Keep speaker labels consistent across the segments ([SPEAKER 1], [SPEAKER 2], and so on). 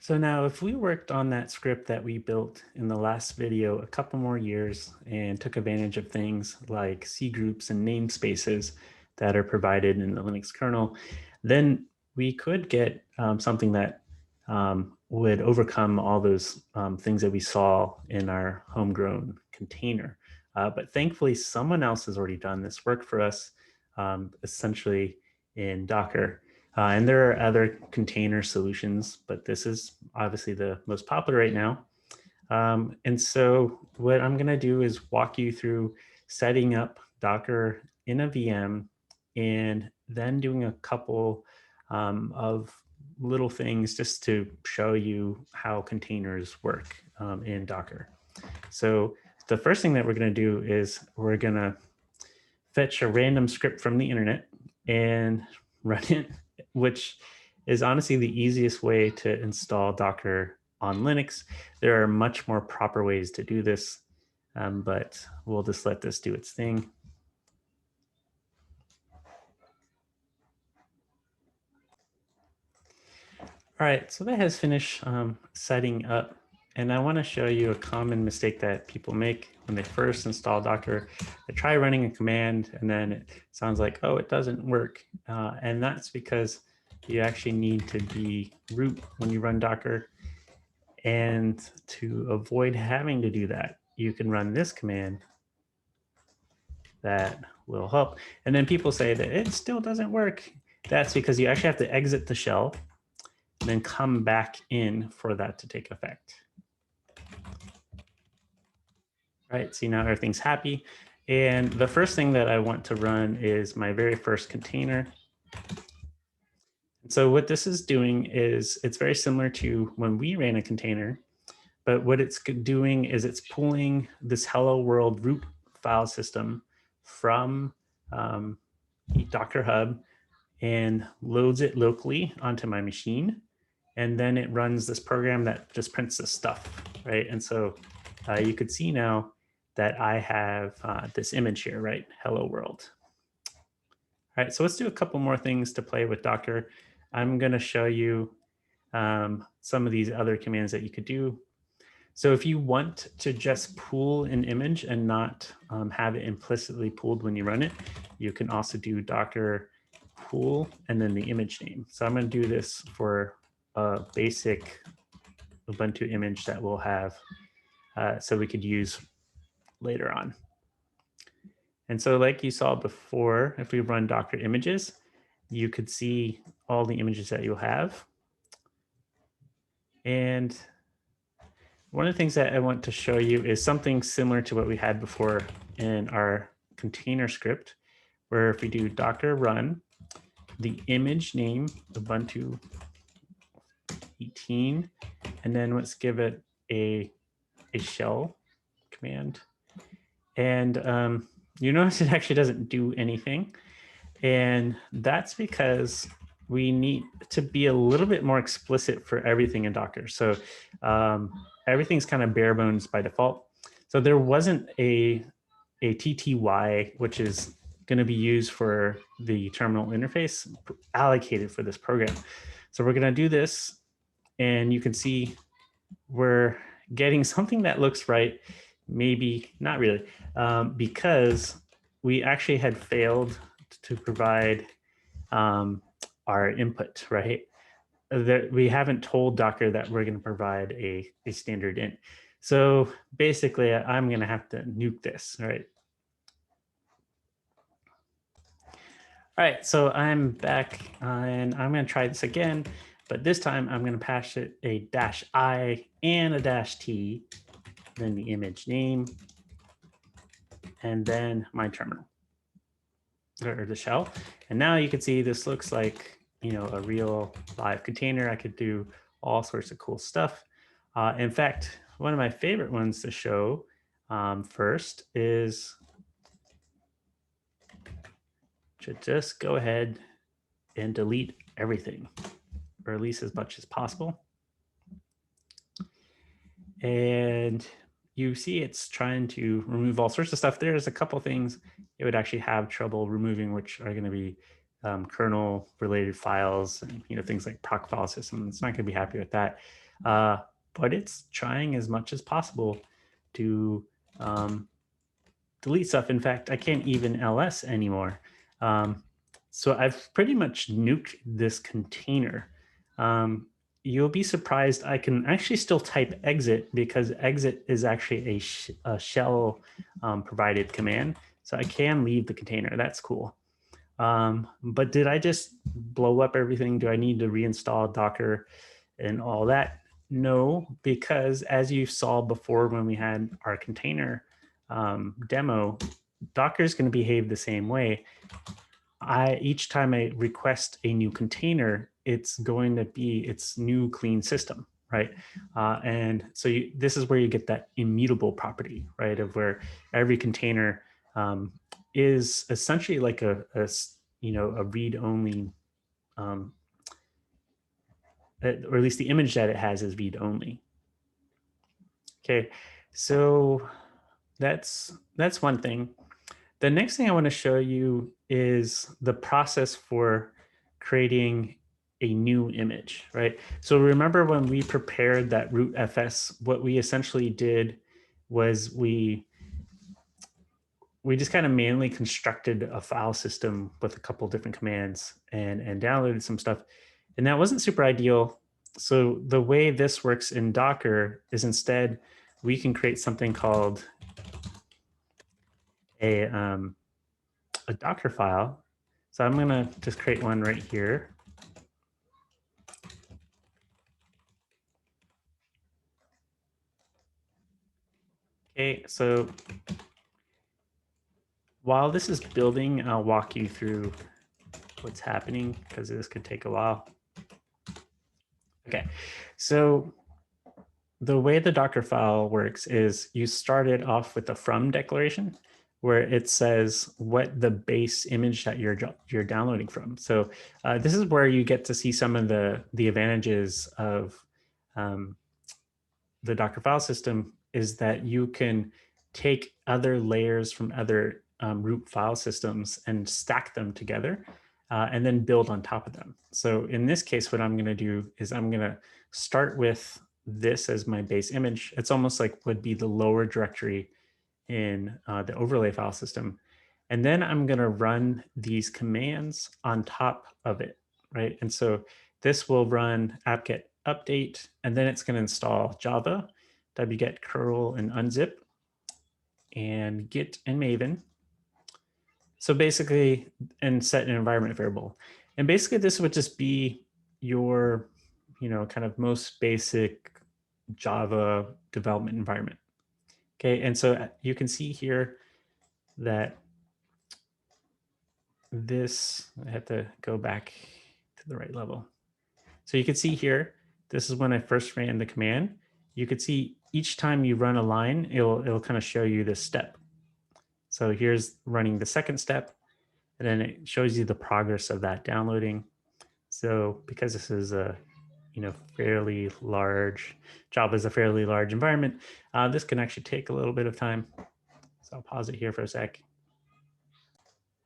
[SPEAKER 1] So now if we worked on that script that we built in the last video a couple more years and took advantage of things like C groups and namespaces that are provided in the Linux kernel, then we could get something that would overcome all those things that we saw in our homegrown container. But thankfully, someone else has already done this work for us, essentially in Docker. And there are other container solutions, but this is obviously the most popular right now. And so what I'm going to do is walk you through setting up Docker in a VM and then doing a couple of little things just to show you how containers work in Docker. So the first thing that we're going to do is we're going to fetch a random script from the internet and run it, which is honestly the easiest way to install Docker on Linux. There are much more proper ways to do this, but we'll just let this do its thing. All right, so that has finished setting up. And I want to show you a common mistake that people make when they first install Docker. They try running a command and then it sounds like, oh, it doesn't work. And that's because you actually need to be root when you run Docker. And to avoid having to do that, you can run this command that will help. And then people say that it still doesn't work. That's because you actually have to exit the shell and then come back in for that to take effect. Right, see now everything's happy. And the first thing that I want to run is my very first container. And so what this is doing is it's very similar to when we ran a container, but what it's doing is it's pulling this hello world root file system from Docker Hub and loads it locally onto my machine. And then it runs this program that just prints this stuff, right? And so you could see now that I have this image here, right? Hello world. All right, so let's do a couple more things to play with Docker. I'm gonna show you some of these other commands that you could do. So if you want to just pool an image and not have it implicitly pooled when you run it, you can also do Docker pool and then the image name. So I'm gonna do this for a basic Ubuntu image that we'll have so we could use later on. And so like you saw before, if we run Docker images, you could see all the images that you'll have. And one of the things that I want to show you is something similar to what we had before in our container script, where if we do Docker run, the image name, Ubuntu 18, and then let's give it a shell command. And you notice it actually doesn't do anything. And that's because we need to be a little bit more explicit for everything in Docker. So everything's kind of bare bones by default. So there wasn't a TTY, which is going to be used for the terminal interface allocated for this program. So we're going to do this, and you can see we're getting something that looks right, maybe not really, because we actually had failed to provide our input, right? We haven't told Docker that we're going to provide a standard int. So basically, I'm going to have to nuke this, right? All right, so I'm back and I'm going to try this again, but this time I'm going to pass it a -i and a -t, then the image name, and then my terminal or the shell. And now you can see this looks like, you know, a real live container. I could do all sorts of cool stuff. In fact, one of my favorite ones to show first is to just go ahead and delete everything, or at least as much as possible. And you see it's trying to remove all sorts of stuff. There's a couple things it would actually have trouble removing, which are going to be kernel related files and things like proc file system. It's not going to be happy with that, but it's trying as much as possible to delete stuff. In fact, I can't even ls anymore. So I've pretty much nuked this container. You'll be surprised I can actually still type exit, because exit is actually a shell provided command. So I can leave the container. That's cool. But did I just blow up everything? Do I need to reinstall Docker and all that? No, because as you saw before when we had our container demo, Docker is going to behave the same way. Each time I request a new container, it's going to be its new clean system, right? And so this is where you get that immutable property, right? Of where every container is essentially like a read-only, or at least the image that it has is read-only. Okay, so that's one thing. The next thing I want to show you is the process for creating a new image, right? So remember when we prepared that root fs, what we essentially did was we just kind of manually constructed a file system with a couple different commands and downloaded some stuff. And that wasn't super ideal. So the way this works in Docker is instead we can create something called a Docker file. So I'm gonna just create one right here. Okay, so while this is building, I'll walk you through what's happening, because this could take a while. Okay, so the way the Docker file works is you start it off with a from declaration, where it says what the base image that you're downloading from. So this is where you get to see some of the advantages of the Docker file system, is that you can take other layers from other root file systems and stack them together, and then build on top of them. So in this case, what I'm going to do is I'm going to start with this as my base image. It's almost like would be the lower directory in the overlay file system. And then I'm going to run these commands on top of it, right? And so this will run apt-get update, and then it's going to install Java, wget curl and unzip, and git and maven. So basically, and set an environment variable. And basically this would just be your, kind of most basic Java development environment. Okay, and so you can see here that this, I have to go back to the right level. So you can see here, this is when I first ran the command. You could see each time you run a line, it'll kind of show you this step. So here's running the second step, and then it shows you the progress of that downloading. So because this is a fairly large, Java is a fairly large environment, this can actually take a little bit of time. So I'll pause it here for a sec.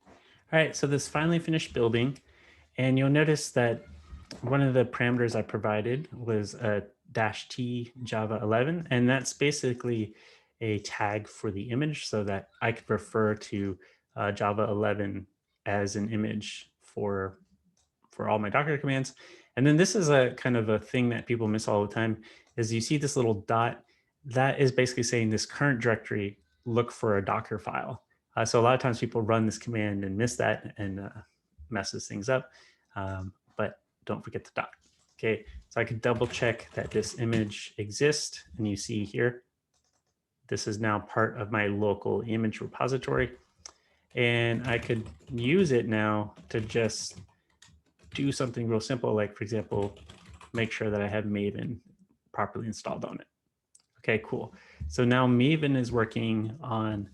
[SPEAKER 1] All right, so this finally finished building, and you'll notice that one of the parameters I provided was a -t Java 11, and that's basically a tag for the image, so that I could refer to Java 11 as an image for all my Docker commands. And then this is a kind of a thing that people miss all the time, is you see this little dot, that is basically saying this current directory, look for a Docker file. So a lot of times people run this command and miss that, and messes things up. But don't forget the dot. Okay, so I could double check that this image exists, and you see here, this is now part of my local image repository. And I could use it now to just do something real simple, like for example, make sure that I have Maven properly installed on it. Okay, cool. So now Maven is working on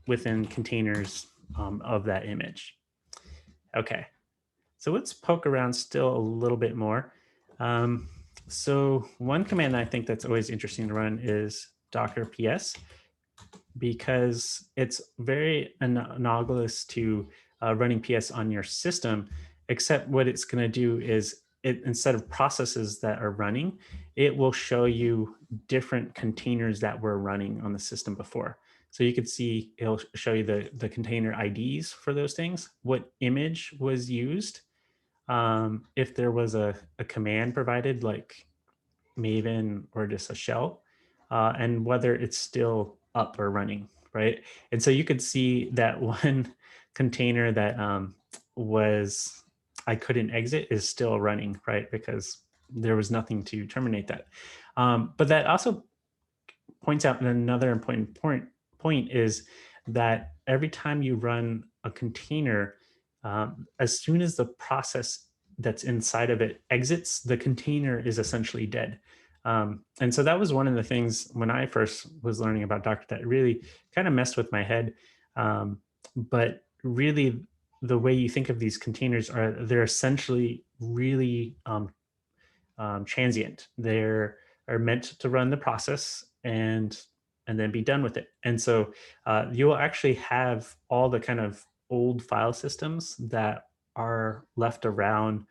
[SPEAKER 1] within containers of that image. Okay, so let's poke around still a little bit more. So one command I think that's always interesting to run is docker ps, because it's very analogous to running PS on your system, except what it's going to do is instead of processes that are running, it will show you different containers that were running on the system before. So you could see it'll show you the container IDs for those things, what image was used, if there was a command provided like Maven or just a shell, and whether it's still up or running, right? And so you could see that one container that was I couldn't exit is still running, right? Because there was nothing to terminate that. But that also points out another important point is that every time you run a container, as soon as the process that's inside of it exits, the container is essentially dead. And so that was one of the things when I first was learning about Docker that really kind of messed with my head. But really, the way you think of these containers they're essentially really transient. They're are meant to run the process and then be done with it. And so you will actually have all the kind of old file systems that are left around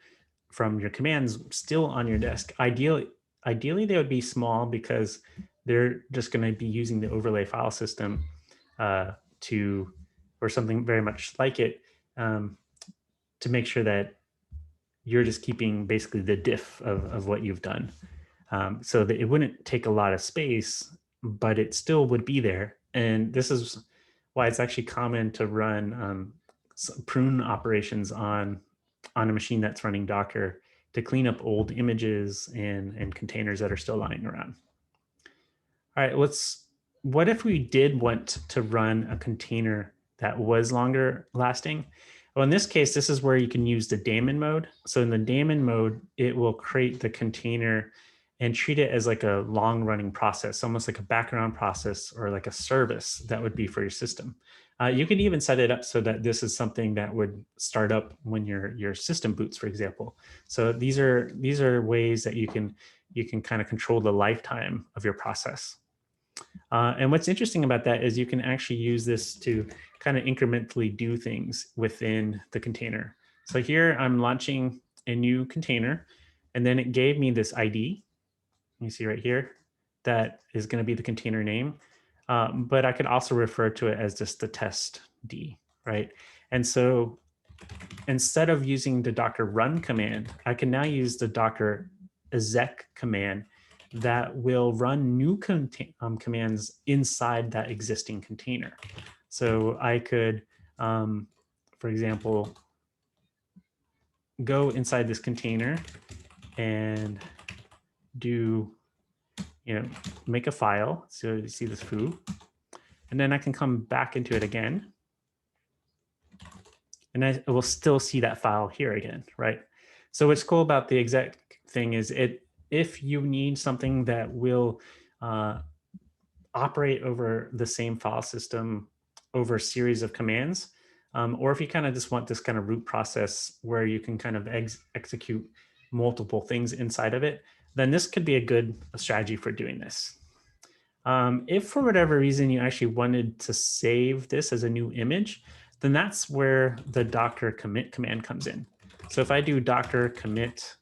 [SPEAKER 1] from your commands still on your desk. Ideally they would be small because they're just going to be using the overlay file system to or something very much like it to make sure that you're just keeping basically the diff of what you've done. So that it wouldn't take a lot of space, but it still would be there. And this is why it's actually common to run prune operations on a machine that's running Docker to clean up old images and containers that are still lying around. All right, what if we did want to run a container that was longer lasting? Well, in this case, this is where you can use the Daemon mode. So in the Daemon mode, it will create the container and treat it as like a long running process, almost like a background process or like a service that would be for your system. You can even set it up so that this is something that would start up when your system boots, for example. So these are ways that you can kind of control the lifetime of your process. And what's interesting about that is you can actually use this to kind of incrementally do things within the container. So here I'm launching a new container, and then it gave me this ID. You see right here, that is going to be the container name. But I could also refer to it as just the test D, right? And so instead of using the Docker run command, I can now use the Docker exec command that will run new commands inside that existing container. So I could, for example, go inside this container and do, make a file. So you see this foo, and then I can come back into it again. And I will still see that file here again, right? So what's cool about the exec thing is if you need something that will operate over the same file system over a series of commands, or if you kind of just want this kind of root process where you can kind of execute multiple things inside of it, then this could be a good strategy for doing this. If for whatever reason you actually wanted to save this as a new image, then that's where the Docker commit command comes in. So if I do Docker commit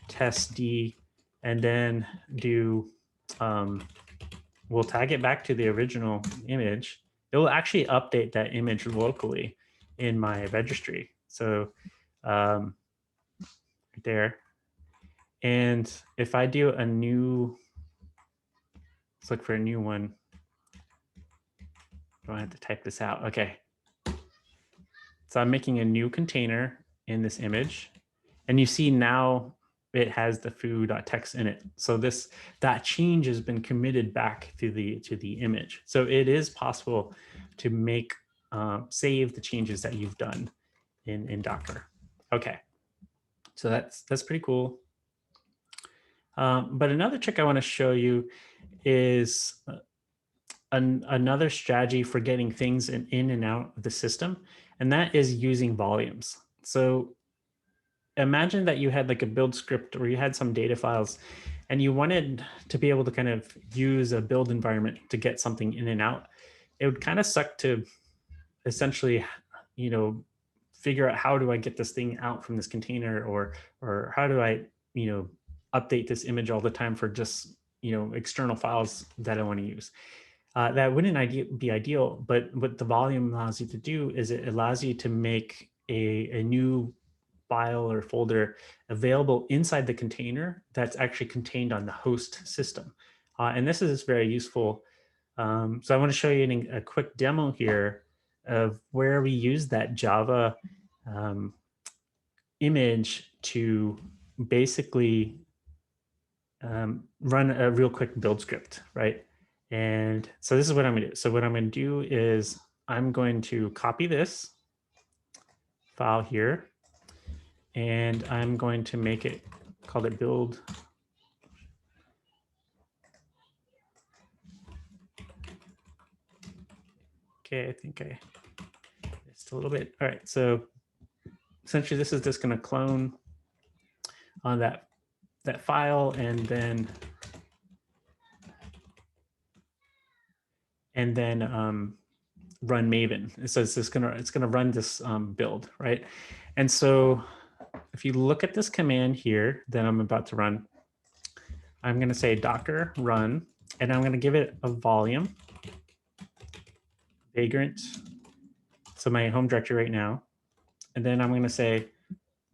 [SPEAKER 1] test D and then do, we'll tag it back to the original image, it will actually update that image locally in my registry. So right there. And if I do a new, let's look for a new one. Do I have to type this out? Okay. So I'm making a new container in this image, and you see now it has the foo.txt in it. So that change has been committed back to the image. So it is possible to make save the changes that you've done in Docker. Okay, so that's pretty cool. But another trick I want to show you is another strategy for getting things in and out of the system, and that is using volumes. So imagine that you had like a build script or you had some data files and you wanted to be able to kind of use a build environment to get something in and out. It would kind of suck to essentially, figure out how do I get this thing out from this container, or how do I, update this image all the time for just, external files that I want to use. That wouldn't be ideal, but what the volume allows you to do is it allows you to make a new file or folder available inside the container that's actually contained on the host system. And this is very useful. So I want to show you a quick demo here of where we use that Java image to basically run a real quick build script, right? And so this is what I'm going to do. So what I'm going to do is I'm going to copy this file here, and I'm going to make it, call it build. Okay, I think I missed a little bit. All right, so essentially this is just going to clone on that file, and then run Maven. So it's gonna run this build, right? And so if you look at this command here that I'm about to run, I'm gonna say docker run, and I'm gonna give it a volume, vagrant, so my home directory right now. And then I'm gonna say,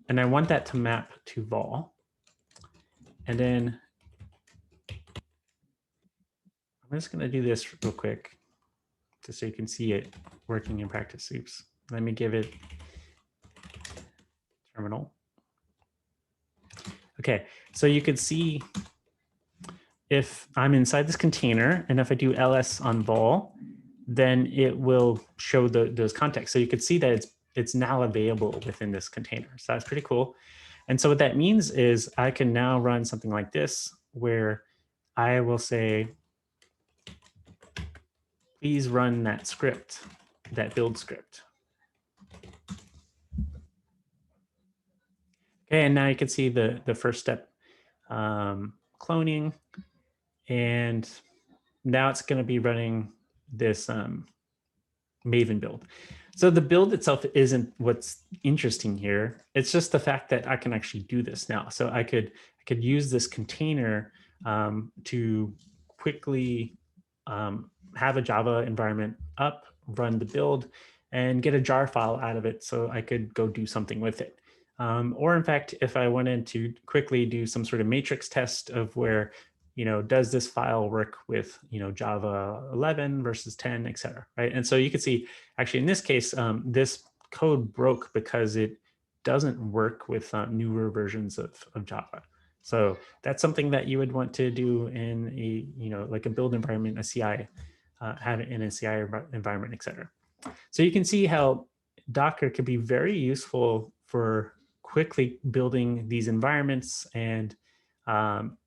[SPEAKER 1] and I want that to map to vol. And then I'm just gonna do this real quick, just so you can see it working in practice. Oops, let me give it terminal. Okay, so you can see if I'm inside this container, and if I do ls on vol, then it will show those contexts. So you can see that it's now available within this container. So that's pretty cool. And so what that means is I can now run something like this, where I will say, please run that script, that build script. Okay, and now you can see the first step cloning, and now it's going to be running this Maven build. So the build itself isn't what's interesting here. It's just the fact that I can actually do this now. So I could use this container to quickly have a Java environment up, run the build, and get a jar file out of it so I could go do something with it. Or in fact, if I wanted to quickly do some sort of matrix test of where, does this file work with, Java 11 versus 10, et cetera, right? And so you can see, actually, in this case, this code broke because it doesn't work with newer versions of Java. So that's something that you would want to do in a, like a build environment, a CI, have it in a CI environment, et cetera. So you can see how Docker could be very useful for quickly building these environments and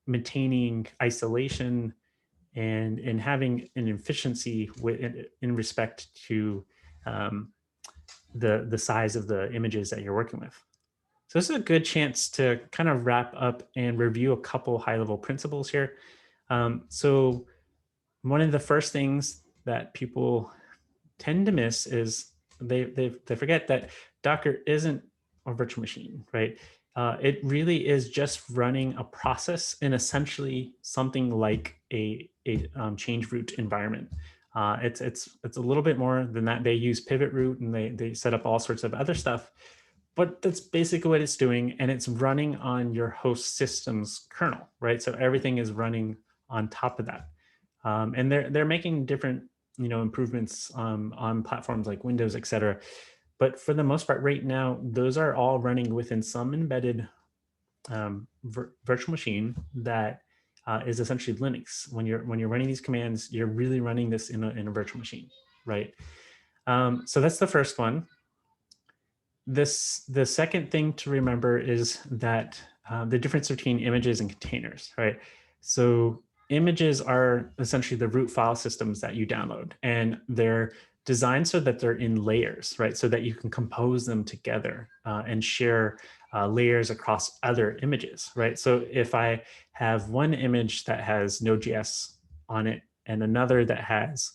[SPEAKER 1] maintaining isolation and having an efficiency in respect to the size of the images that you're working with. So this is a good chance to kind of wrap up and review a couple high-level principles here. So one of the first things that people tend to miss is they forget that Docker isn't a virtual machine, right? It really is just running a process in essentially something like a change root environment. It's a little bit more than that. They use pivot root and they set up all sorts of other stuff, but that's basically what it's doing, and it's running on your host system's kernel, right? So everything is running on top of that, and they're making different improvements on platforms like Windows, et cetera. But for the most part, right now, those are all running within some embedded virtual machine that is essentially Linux. When you're running these commands, you're really running this in a virtual machine, right? So that's the first one. The second thing to remember is that the difference between images and containers, right? So images are essentially the root file systems that you download, and they're designed so that they're in layers, right? So that you can compose them together and share layers across other images, right? So if I have one image that has Node.js on it and another that has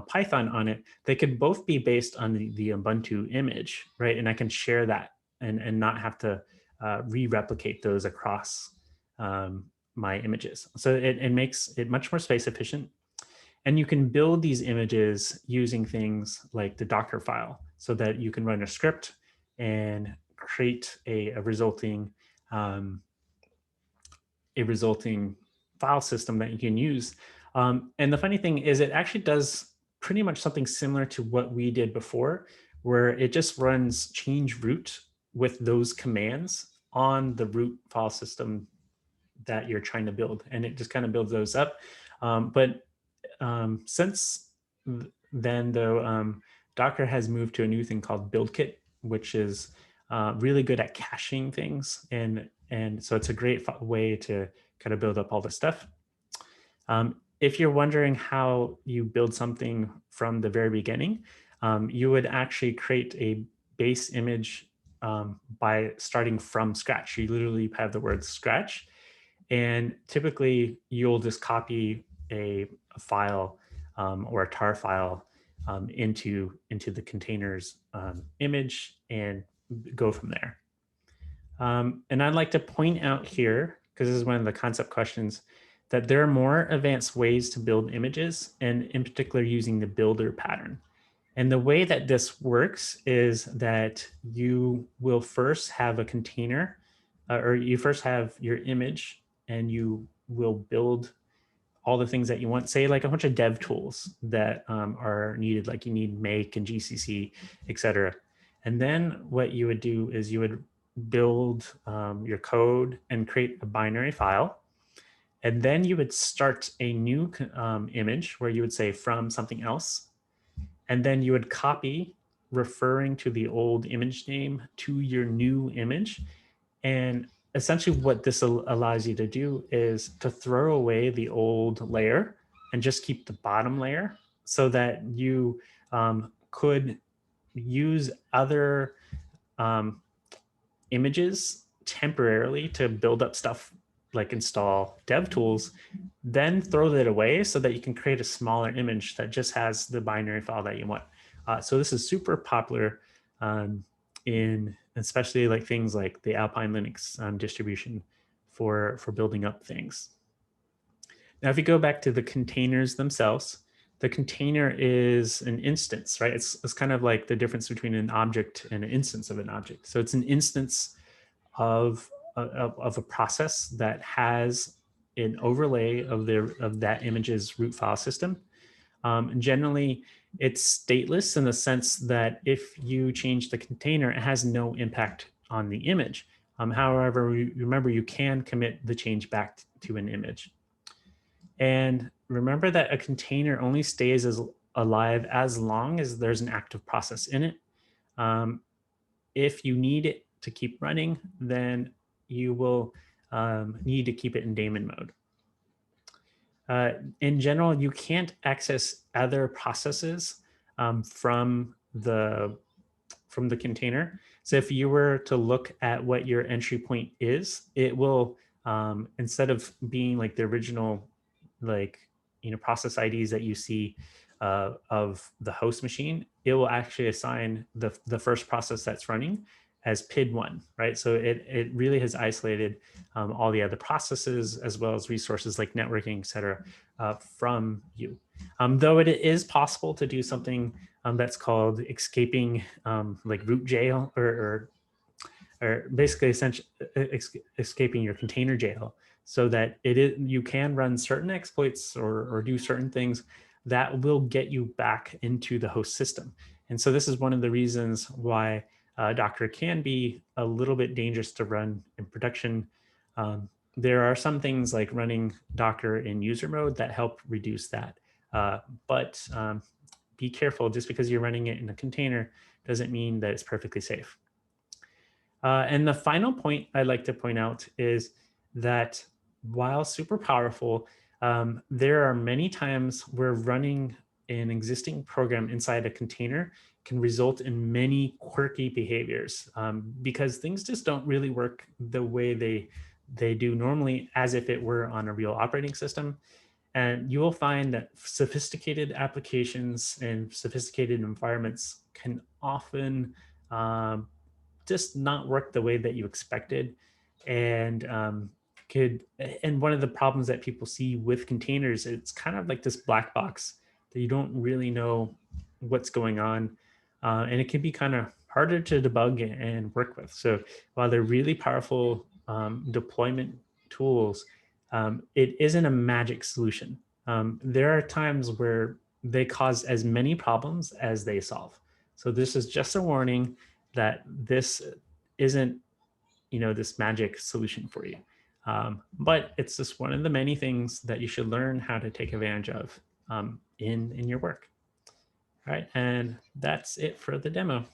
[SPEAKER 1] Python on it, they could both be based on the Ubuntu image, right? And I can share that and not have to re-replicate those across my images. So it makes it much more space efficient. And you can build these images using things like the Docker file so that you can run a script and create a resulting um, a resulting file system that you can use. And the funny thing is it actually does pretty much something similar to what we did before, where it just runs change root with those commands on the root file system that you're trying to build. And it just kind of builds those up. But since then, though, Docker has moved to a new thing called BuildKit, which is really good at caching things. And so it's a great way to kind of build up all the stuff. If you're wondering how you build something from the very beginning, you would actually create a base image by starting from scratch. You literally have the word scratch. And typically you'll just copy a file or a tar file into the container's image and go from there. And I'd like to point out here, because this is one of the concept questions, that there are more advanced ways to build images, and in particular using the builder pattern. And the way that this works is that you will first have a container, or you first have your image, and you will build all the things that you want, say like a bunch of dev tools that are needed, like you need make and GCC, et cetera. And then what you would do is you would build your code and create a binary file. And then you would start a new image where you would say from something else. And then you would copy referring to the old image name to your new image. And essentially what this allows you to do is to throw away the old layer and just keep the bottom layer so that you could use other images temporarily to build up stuff like install dev tools, then throw that away so that you can create a smaller image that just has the binary file that you want. So this is super popular in especially like things like the Alpine Linux distribution for building up things. Now, if you go back to the containers themselves, the container is an instance, right? It's kind of like the difference between an object and an instance of an object. So it's an instance of a process that has an overlay of that image's root file system. Generally, it's stateless in the sense that if you change the container, it has no impact on the image. However, remember, you can commit the change back to an image. And remember that a container only stays alive as long as there's an active process in it. If you need it to keep running, then you will need to keep it in daemon mode. In general, you can't access other processes from the container. So if you were to look at what your entry point is, it will, instead of being like the original, like, process IDs that you see of the host machine, it will actually assign the first process that's running as PID1, right? So it really has isolated all the other processes as well as resources like networking, et cetera, from you. Though it is possible to do something that's called escaping like root jail or basically essentially escaping your container jail, so that you can run certain exploits or do certain things that will get you back into the host system. And so this is one of the reasons why Docker can be a little bit dangerous to run in production. There are some things like running Docker in user mode that help reduce that. But be careful, just because you're running it in a container doesn't mean that it's perfectly safe. And the final point I'd like to point out is that while super powerful, there are many times where running an existing program inside a container can result in many quirky behaviors because things just don't really work the way they do normally as if it were on a real operating system. And you will find that sophisticated applications and sophisticated environments can often um, just not work the way that you expected. And could and one of the problems that people see with containers, it's kind of like this black box that you don't really know what's going on. And it can be kind of harder to debug and work with. So while they're really powerful deployment tools, it isn't a magic solution. There are times where they cause as many problems as they solve. So this is just a warning that this isn't, this magic solution for you. But it's just one of the many things that you should learn how to take advantage of in your work. All right, and that's it for the demo.